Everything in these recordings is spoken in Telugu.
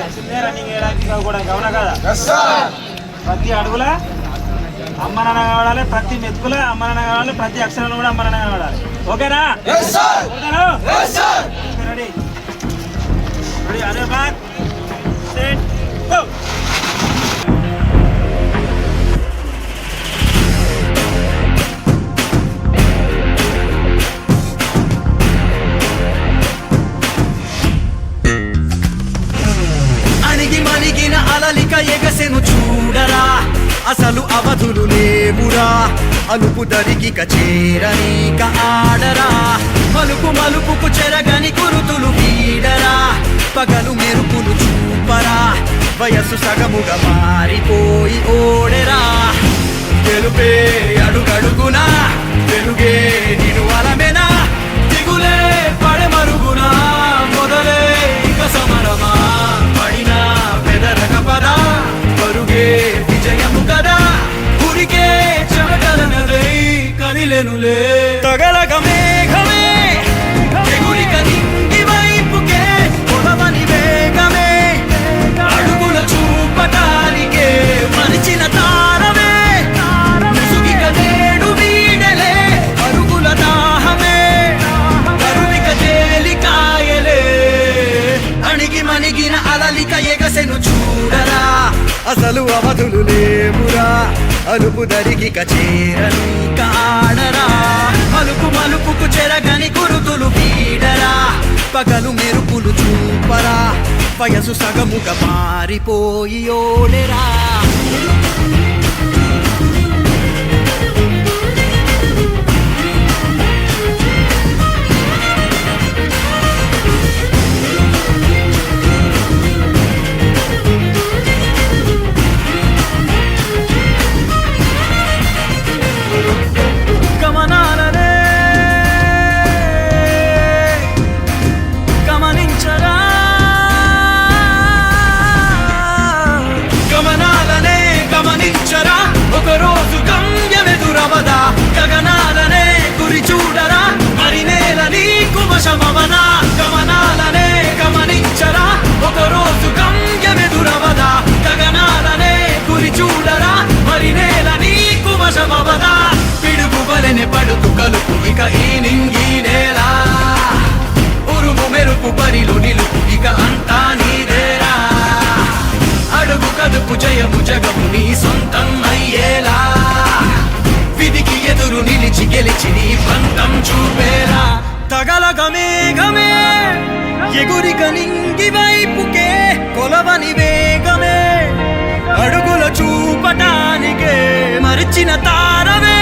తెలిసిందే రన్నింగ్ చేయడానికి చదువుకోవడానికి అవునా కదా? ప్రతి అడుగుల అమ్మ నాన్న కావాలి, ప్రతి మెతుకుల అమ్మ నాన్న కావాలి, ప్రతి అక్షరంలో కూడా అమ్మ నాన్న కావాలి. ఓకేనా? రెడీ రెడీ అదే బాక్ సెట్ గో. మలిగిన అలలిక ఎగసెను చూడరా, అసలు అవధులు లేవురా, అలుపు దరికిక చేరనీక ఆడరా, మలుపు మలుపుకు చెరగని గురుతులు వీడరా, పగలు మెరుపులు చూపరా, వయస్సు సగముగా మారిపోయి ఓడెరా, గెలుపే అడుగడుగునా, వెలుగే నిను అలమెనా, దిగులే పడమరుగునా, మొదలే ఇక సమరమా, పడినా పెదరక పదా, పరుగే విజయము కదా, ఉరికే చెమటలనలై కదిలెనులే, తగలగ మేఘమే ఎగురిక నింగి వైపుకే, పొడవని వేగమే అడుగుల చూపటానికే, మరిచిన తారమే ముసుగిక నేడు వీడలే, అరుగుల దాహమే కరువిక తేలికాయలే, అణిగి మణిగిన అలలిక ఎగసెను చూడరా, అసలు అవధులు లేవురా, అలుపు దరికిక చేరనీక ఆడరా, మలుపు మలుపుకు చెరగని గురుతులు వీడరా, పగలు మెరుపులు చూపరా, వయసు సగముగా మారిపోయి ఓడెరా. ఒకరోజు గమ్యమెదురవదా, గగనాలనే గురి చూడరా, మరి నేల నీకు వశమవనా, గమనాలనే గమనించరా, ఒకరోజు గమ్యమెదురవదా, గగనాలనే గురి చూడరా, మరి నేల నీకు వశమవదా, పిడుగు వలెనే పడుతు కలుపు ఇక ఈ నింగి నేల, ఉరుము మెరుపు పరిలు నిలుపు ఇక అంతా నీదేరా, అడుగు కదుపు జయము జగము నీ సొంతం అయ్యేలా, విధికి ఎదురు నిలిచి గెలిచి నీ పంతం చూపేలా, తగలగ మేఘమే ఎగురిక నింగి వైపుకే, కొలవని వేగమే అడుగుల చూపటానికే, మరిచిన తారమే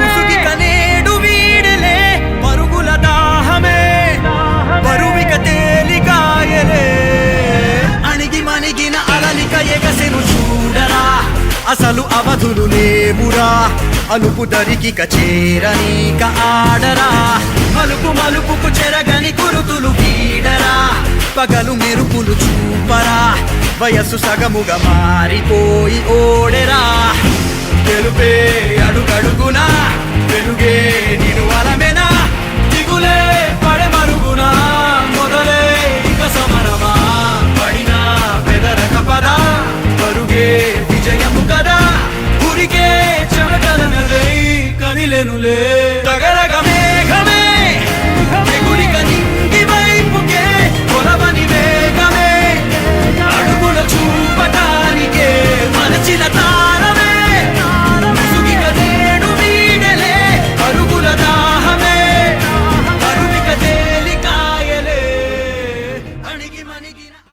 ముసుగిక నేడు వీడలే, పరుగుల దాహమే బరువిక తేలికాయలే, అణిగి మణిగిన అలలిక ఎగసెను చూడరా, అసలు అవధులు లేవురా, అలుపు దరికిక చేరనీక ఆడరా, మలుపు మలుపుకు చెరగని గురుతులు వీడరా, పగలు మెరుపులు చూపరా, వయస్సు సగముగా మారిపోయి ఓడెరా, గెలుపే అడుగడుగునా, వెలుగే నిను అలమెనా, దిగులే